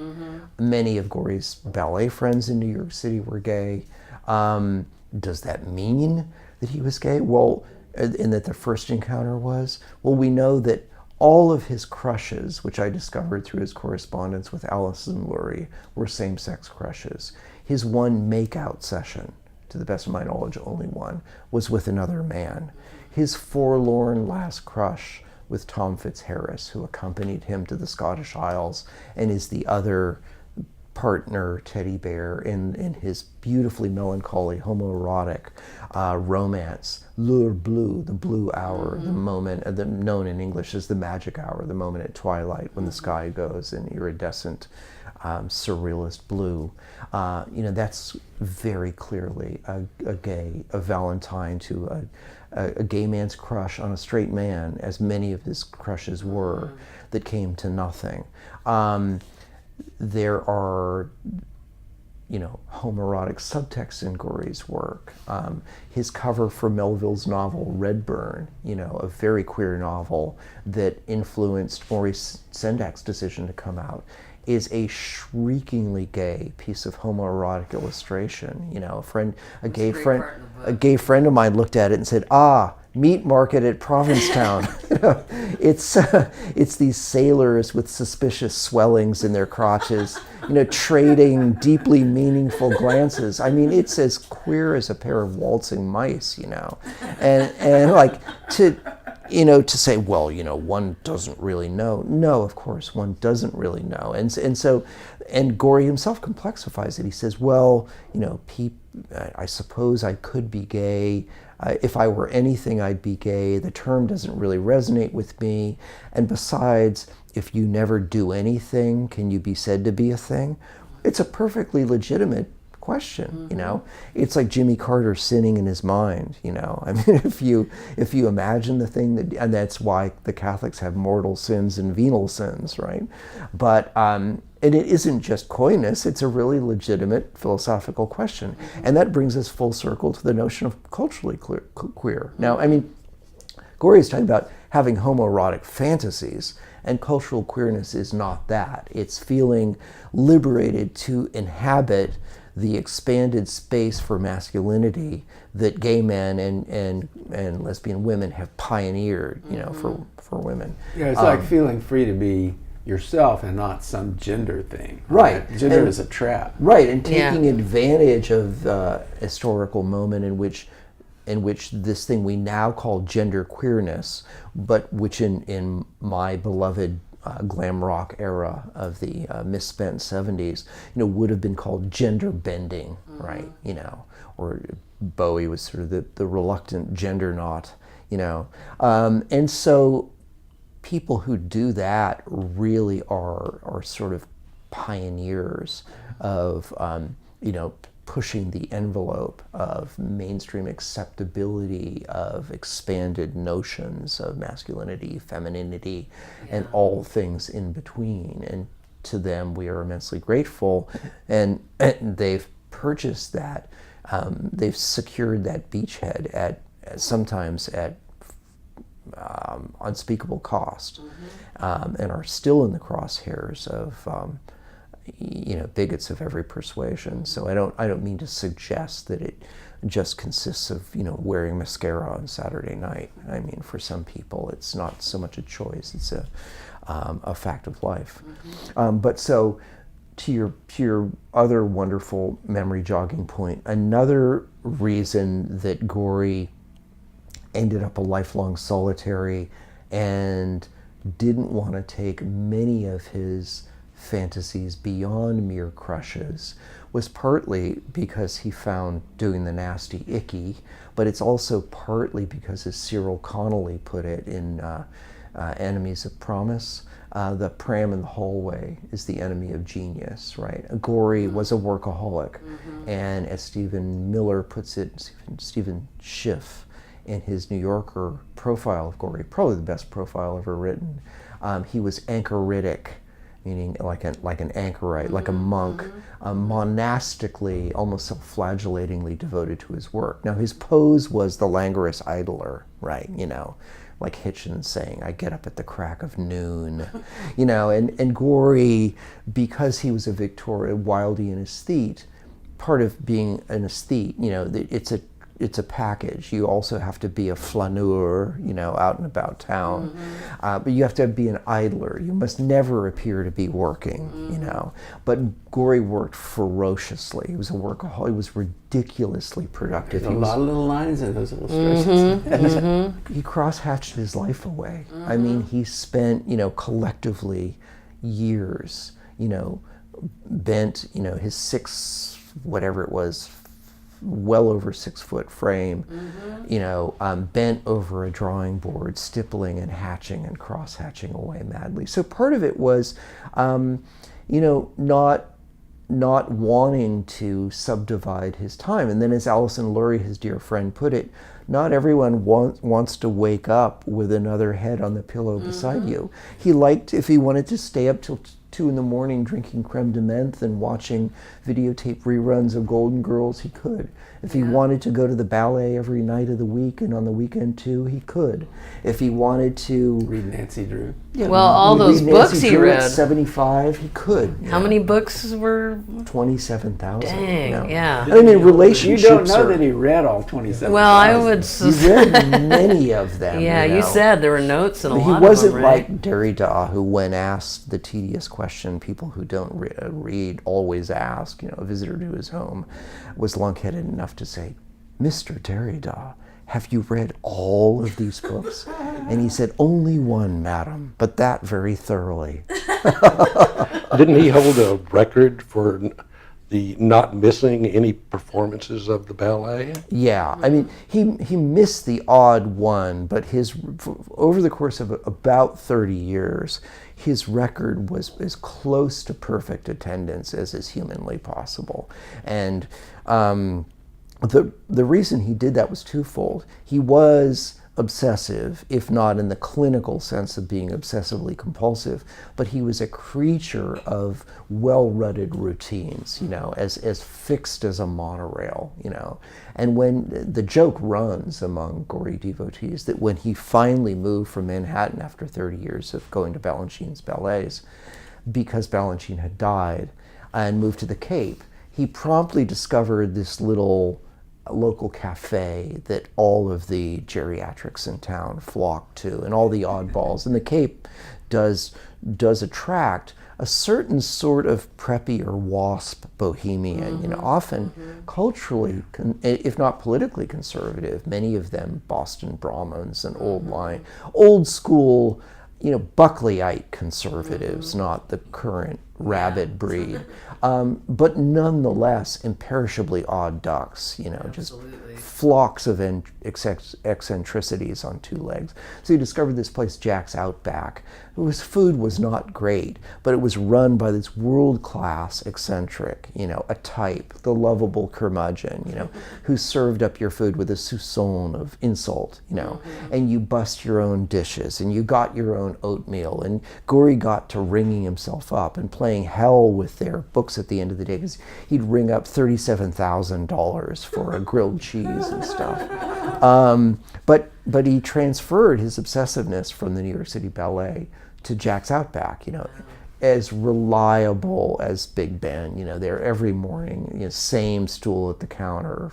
Many of Gorey's ballet friends in New York City were gay. Does that mean that he was gay? Well, and that the first encounter was? Well, we know that all of his crushes, which I discovered through his correspondence with Alison Lurie, were same-sex crushes. His one make-out session, to the best of my knowledge, only one, was with another man. His forlorn last crush with Tom Fitzharris, who accompanied him to the Scottish Isles and is the other partner teddy bear in his beautifully melancholy homoerotic romance, L'heure bleue, the blue hour, the moment, known in English as the magic hour, the moment at twilight when the sky goes in iridescent surrealist blue. That's very clearly a Valentine to a gay man's crush on a straight man, as many of his crushes were, that came to nothing. There are, homoerotic subtexts in Gorey's work. His cover for Melville's novel Redburn, a very queer novel that influenced Maurice Sendak's decision to come out, is a shriekingly gay piece of homoerotic illustration. A gay friend of mine looked at it and said, meat market at Provincetown. It's these sailors with suspicious swellings in their crotches, trading deeply meaningful glances. I mean, it's as queer as a pair of waltzing mice, and like to say, well, one doesn't really know. No, of course, one doesn't really know. And Gorey himself complexifies it. He says, well, I suppose I could be gay. If I were anything, I'd be gay. The term doesn't really resonate with me. And besides, if you never do anything, can you be said to be a thing? It's a perfectly legitimate question, It's like Jimmy Carter sinning in his mind, I mean, if you imagine the thing and that's why the Catholics have mortal sins and venial sins, right? But and it isn't just coyness, it's a really legitimate philosophical question. And that brings us full circle to the notion of culturally queer. Now, I mean, Gorey is talking about having homoerotic fantasies, and cultural queerness is not that. It's feeling liberated to inhabit the expanded space for masculinity that gay men and lesbian women have pioneered, for women. Yeah, it's like feeling free to be yourself and not some gender thing. Right. Gender is a trap. Right, and taking advantage of the historical moment in which this thing we now call gender queerness, but which in my beloved glam rock era of the misspent 70s, would have been called gender bending, right? Or Bowie was sort of the reluctant gender knot, and so people who do that really are sort of pioneers of, pushing the envelope of mainstream acceptability of expanded notions of masculinity, femininity, and all things in between. And to them, we are immensely grateful. And they've purchased that. They've secured that beachhead sometimes at unspeakable cost, and are still in the crosshairs of bigots of every persuasion. So I don't mean to suggest that it just consists of wearing mascara on Saturday night. I mean, for some people, it's not so much a choice; it's a fact of life. But so, to your other wonderful memory jogging point, another reason that Gorey ended up a lifelong solitary and didn't want to take many of his fantasies beyond mere crushes was partly because he found doing the nasty icky, but it's also partly because, as Cyril Connolly put it in Enemies of Promise, the pram in the hallway is the enemy of genius, right? Gorey was a workaholic, and as Stephen Miller puts it, Stephen Schiff, in his New Yorker profile of Gorey, probably the best profile ever written, he was anchoritic, meaning like an anchorite, like a monk, monastically, almost self-flagellatingly devoted to his work. Now, his pose was the languorous idler, right? You know, like Hitchens saying, "I get up at the crack of noon," you know. And Gorey, because he was a Wildean aesthete, part of being an aesthete, you know, it's a package. You also have to be a flaneur, you know, out and about town. But you have to be an idler. You must never appear to be working, you know. But Gorey worked ferociously. He was a workaholic. He was ridiculously productive. There's a lot of little lines in those illustrations. He cross-hatched his life away. I mean, he spent, you know, collectively years, you know, bent, you know, his well over 6 foot frame, you know, bent over a drawing board, stippling and hatching and cross-hatching away madly. So part of it was, you know, not wanting to subdivide his time. And then, as Alison Lurie, his dear friend, put it, not everyone wants to wake up with another head on the pillow beside you. He liked, if he wanted to stay up till 2 in the morning drinking creme de menthe and watching videotape reruns of Golden Girls, he could. If he wanted to go to the ballet every night of the week and on the weekend too, he could. If he wanted to Read Nancy Drew. Yeah, Well, all those books he Drew read. At 75, he could. How many books were? 27,000. Dang, no. yeah. I mean, You relationships don't know are- that he read all 27. Well, I would. He read many of them. Yeah, you you know. said there were notes and a He lot wasn't of them, right? like Derrida, who, when asked the tedious question people who don't read always ask, you know, a visitor to his home, was lunkheaded enough to say, "Mr. Derrida, have you read all of these books?" And he said, "Only one, madam, but that very thoroughly." Didn't he hold a record for the not missing any performances of the ballet? Yeah, I mean, he missed the odd one, but over the course of about 30 years, his record was as close to perfect attendance as is humanly possible. And the reason he did that was twofold. He was obsessive, if not in the clinical sense of being obsessively compulsive, but he was a creature of well-rutted routines, you know, as fixed as a monorail, you know. And when the joke runs among Gorey devotees that when he finally moved from Manhattan after 30 years of going to Balanchine's ballets, because Balanchine had died, and moved to the Cape, he promptly discovered this little local cafe that all of the geriatrics in town flock to, and all the oddballs. And the Cape does attract a certain sort of preppy or WASP bohemian, you know, often culturally, if not politically conservative, many of them Boston Brahmins and old school, you know, Buckleyite conservatives, not the current rabid breed, but nonetheless imperishably odd ducks, you know, just flocks of eccentricities on two legs. So he discovered this place, Jack's Outback, whose food was not great, but it was run by this world-class eccentric, you know, a type, the lovable curmudgeon, you know, who served up your food with a soupçon of insult, you know, and you bust your own dishes, and you got your own oatmeal, and Gorey got to ringing himself up and playing hell with their books at the end of the day, because he'd ring up $37,000 for a grilled cheese and stuff. But he transferred his obsessiveness from the New York City Ballet to Jack's Outback, you know, as reliable as Big Ben, you know, there every morning, you know, same stool at the counter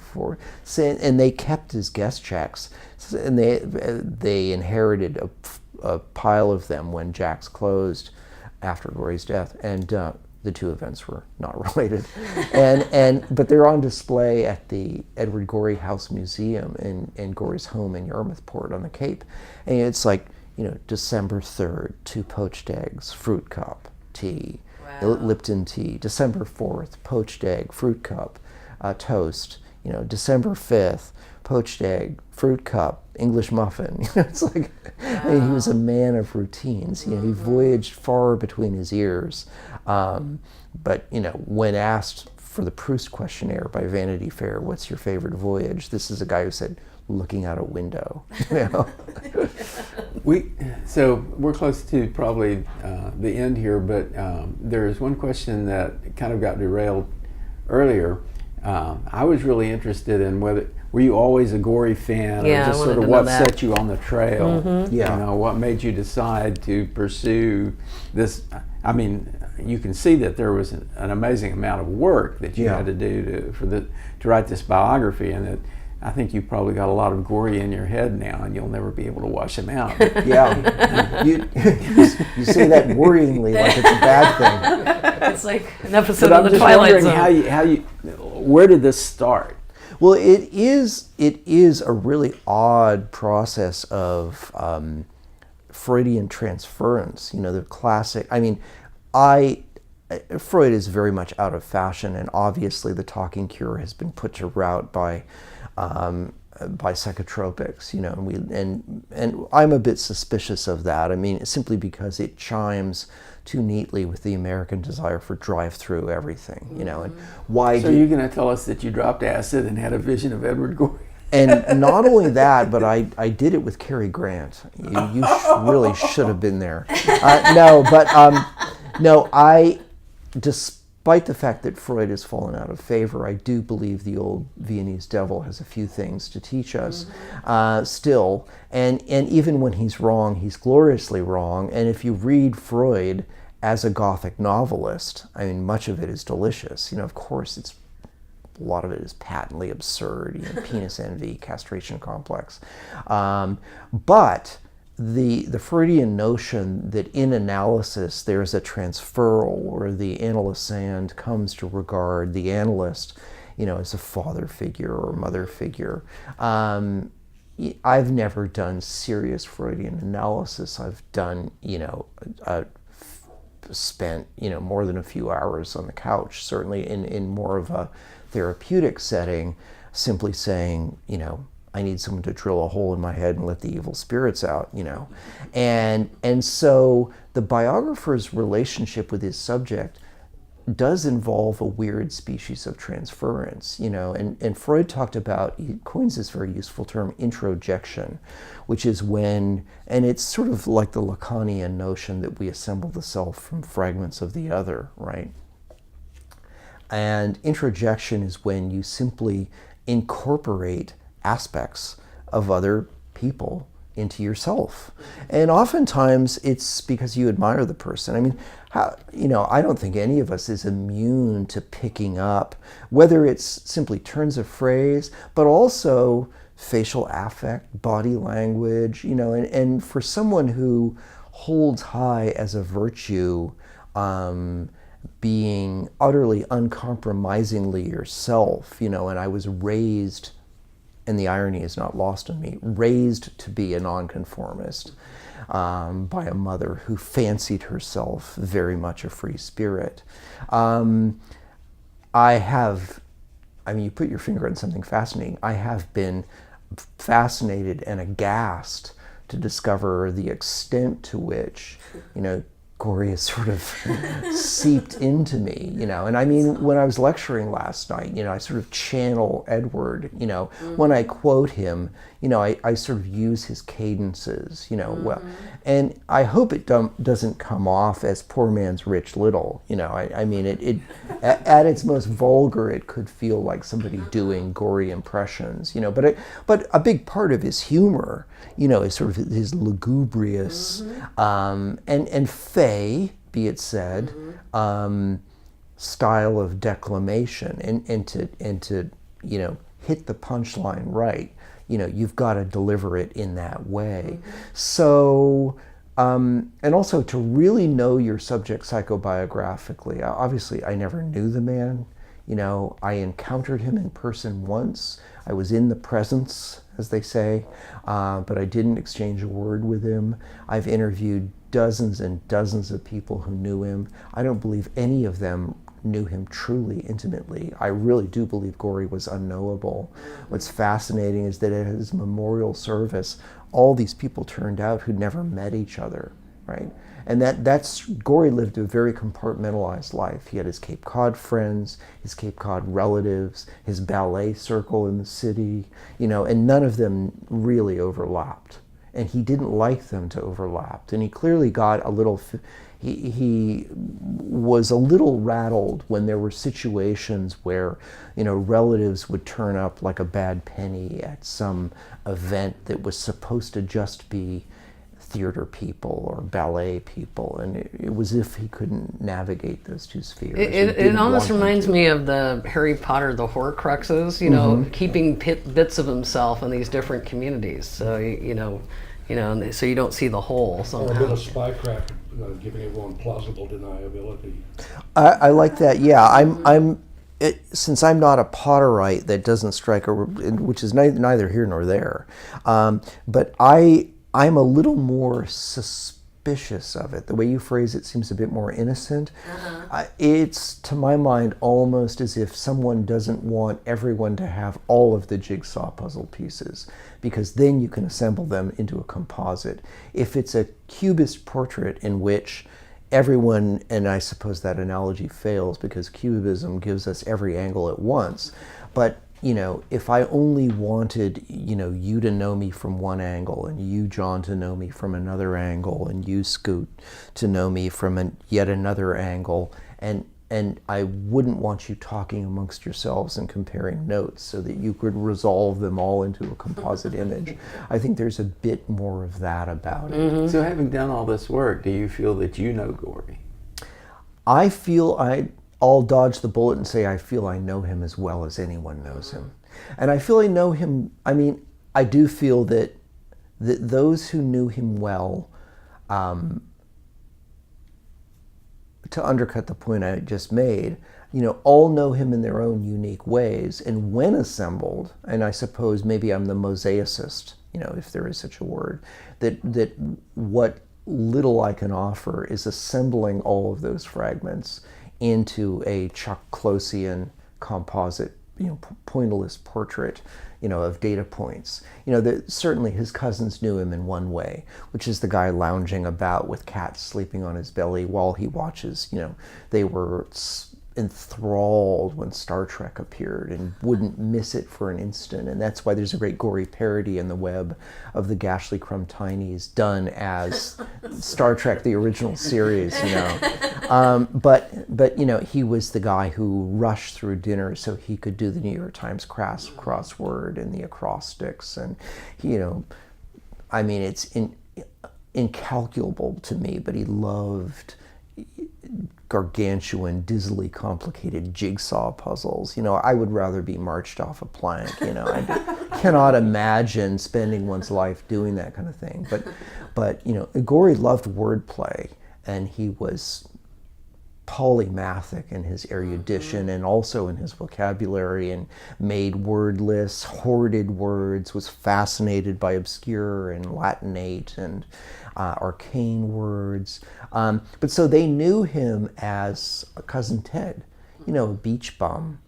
and they kept his guest checks, and they inherited a pile of them when Jack's closed after Gorey's death, and the two events were not related, but they're on display at the Edward Gorey House Museum in Gorey's home in Yarmouthport on the Cape, and it's like, you know, December 3rd, 2 poached eggs, fruit cup, tea, Lipton tea. December 4th, poached egg, fruit cup, toast. December 5th, poached egg, fruit cup, English muffin. It's like, I mean, he was a man of routines. He voyaged far between his ears. But when asked for the Proust questionnaire by Vanity Fair, what's your favorite voyage? This is a guy who said, looking out a window. So we're close to probably the end here, but there's one question that kind of got derailed earlier. I was really interested in were you always a Gorey fan, or just sort of what set you on the trail? What made you decide to pursue this? I mean, you can see that there was an amazing amount of work that you had to do to write this biography, and that I think you've probably got a lot of Gorey in your head now, and you'll never be able to wash them out. You say that worryingly, like it's a bad thing. It's like an episode of the Twilight Zone. How you, where did this start? Well, it is a really odd process of Freudian transference. The classic. I mean, Freud is very much out of fashion, and obviously the talking cure has been put to rout by psychotropics, and I'm a bit suspicious of that. I mean, simply because it chimes too neatly with the American desire for drive-through everything, and why? So you're going to tell us that you dropped acid and had a vision of Edward Gorey? And not only that, but I did it with Cary Grant. You really should have been there. Despite the fact that Freud has fallen out of favor, I do believe the old Viennese devil has a few things to teach us still. And even when he's wrong, he's gloriously wrong. And if you read Freud as a Gothic novelist, I mean, much of it is delicious. Of course, a lot of it is patently absurd, penis envy, castration complex. But the Freudian notion that in analysis there's a transferal, or the analysand comes to regard the analyst, as a father figure or mother figure. I've never done serious Freudian analysis. I've done, spent, more than a few hours on the couch, certainly in more of a therapeutic setting, simply saying, I need someone to drill a hole in my head and let the evil spirits out, And so the biographer's relationship with his subject does involve a weird species of transference, and Freud talked about, he coins this very useful term, introjection, which is when, and it's sort of like the Lacanian notion that we assemble the self from fragments of the other, right? And introjection is when you simply incorporate aspects of other people into yourself. And oftentimes it's because you admire the person. I mean, I don't think any of us is immune to picking up, whether it's simply turns of phrase, but also facial affect, body language, and for someone who holds high as a virtue, being utterly uncompromisingly yourself, and I was raised, and the irony is not lost on me, raised to be a nonconformist by a mother who fancied herself very much a free spirit. You put your finger on something fascinating. I have been fascinated and aghast to discover the extent to which, Gorey has sort of seeped into me, and I mean, when I was lecturing last night, I sort of channel Edward, when I quote him, I sort of use his cadences, well, and I hope it doesn't come off as poor man's Rich Little, I mean, it at its most vulgar, it could feel like somebody doing Gorey impressions, but a big part of his humor, is sort of his lugubrious, and fey, be it said, style of declamation, and to hit the punchline right. You've got to deliver it in that way. So, and also to really know your subject psychobiographically. Obviously, I never knew the man. I encountered him in person once. I was in the presence, as they say, but I didn't exchange a word with him. I've interviewed dozens and dozens of people who knew him. I don't believe any of them knew him truly intimately. I really do believe Gorey was unknowable. What's fascinating is that at his memorial service, all these people turned out who never met each other, right? And that's Gorey lived a very compartmentalized life. He had his Cape Cod friends, his Cape Cod relatives, his ballet circle in the city, and none of them really overlapped. And he didn't like them to overlap. And he clearly got a little, he was a little rattled when there were situations where, relatives would turn up like a bad penny at some event that was supposed to just be theater people or ballet people, and it was as if he couldn't navigate those two spheres. It almost reminds me of the Harry Potter, the Horcruxes, keeping bits of himself in these different communities. So, so you don't see the whole somehow. Or a bit of spycraft, giving everyone plausible deniability. I like that. Yeah, since I'm not a Potterite, that doesn't strike which is neither here nor there. But I'm a little more suspicious of it. The way you phrase it seems a bit more innocent. It's, to my mind, almost as if someone doesn't want everyone to have all of the jigsaw puzzle pieces, because then you can assemble them into a composite. If it's a cubist portrait in which everyone, and I suppose that analogy fails because cubism gives us every angle at once, but if I only wanted, you to know me from one angle, and you, Jon, to know me from another angle, and you, Scoot, to know me from yet another angle, and I wouldn't want you talking amongst yourselves and comparing notes so that you could resolve them all into a composite image. I think there's a bit more of that about it. Mm-hmm. So having done all this work, do you feel that you know Gorey? I feel I'll dodge the bullet and say I feel I know him as well as anyone knows him. And I feel I know him, I do feel that those who knew him well, to undercut the point I just made, all know him in their own unique ways. And when assembled, and I suppose maybe I'm the mosaicist, if there is such a word, that what little I can offer is assembling all of those fragments into a Chuck Closian composite, pointillist portrait, of data points. Certainly his cousins knew him in one way, which is the guy lounging about with cats sleeping on his belly while he watches, they were enthralled when Star Trek appeared and wouldn't miss it for an instant. And that's why there's a great Gorey parody in the web of the Gashly Crumb Tinies done as Star Trek, the original series, But he was the guy who rushed through dinner so he could do the New York Times crossword and the acrostics. And, it's incalculable to me, but he loved gargantuan, dizzily complicated jigsaw puzzles. I would rather be marched off a plank. I cannot imagine spending one's life doing that kind of thing. But Gorey loved wordplay, and he was polymathic in his erudition and also in his vocabulary, and made word lists, hoarded words, was fascinated by obscure and Latinate and arcane words. But so they knew him as a Cousin Ted, a beach bum,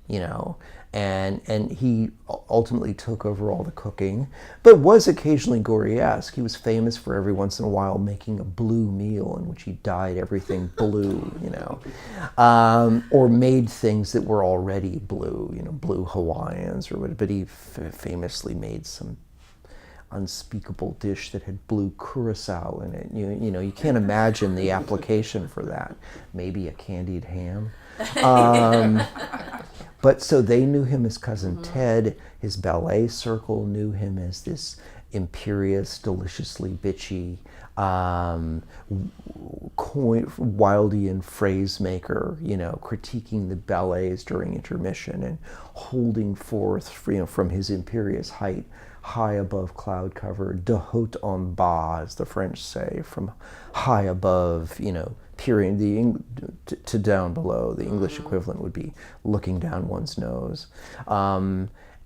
and he ultimately took over all the cooking, but was occasionally Gorey-esque. He was famous for every once in a while making a blue meal in which he dyed everything blue, or made things that were already blue, blue Hawaiians or whatever. But he famously made some unspeakable dish that had blue curacao in it. You can't imagine the application for that. Maybe a candied ham. But so they knew him as Cousin Ted. His ballet circle knew him as this imperious, deliciously bitchy, Wildian phrase maker, critiquing the ballets during intermission and holding forth, from his imperious height, high above cloud cover, de haut en bas, as the French say, from high above, peering to down below. The English equivalent would be looking down one's nose.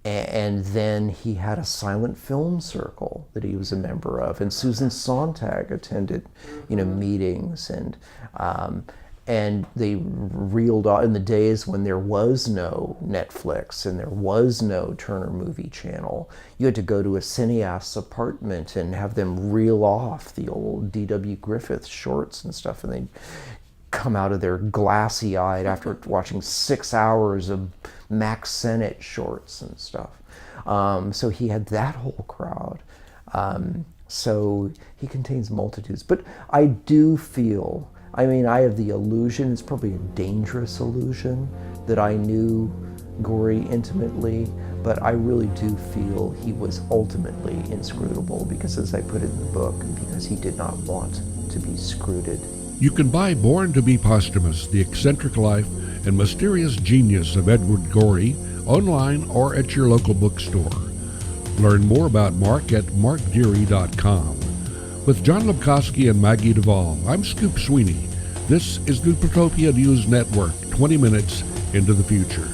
And then he had a silent film circle that he was a member of, and Susan Sontag attended, meetings, and they reeled off in the days when there was no Netflix and there was no Turner Movie Channel. You had to go to a cineast's apartment and have them reel off the old D.W. Griffith shorts and stuff, and they'd come out of there glassy-eyed after watching 6 hours of Max Sennett shorts and stuff. So he had that whole crowd. So he contains multitudes. But I do feel, I have the illusion, it's probably a dangerous illusion, that I knew Gorey intimately, but I really do feel he was ultimately inscrutable because, as I put it in the book, because he did not want to be scruted. You can buy Born to Be Posthumous, The Eccentric Life and Mysterious Genius of Edward Gorey online or at your local bookstore. Learn more about Mark at markdery.com. With John Lubkowski and Maggie Duvall, I'm Scoop Sweeney. This is the Plutopia News Network, 20 minutes into the future.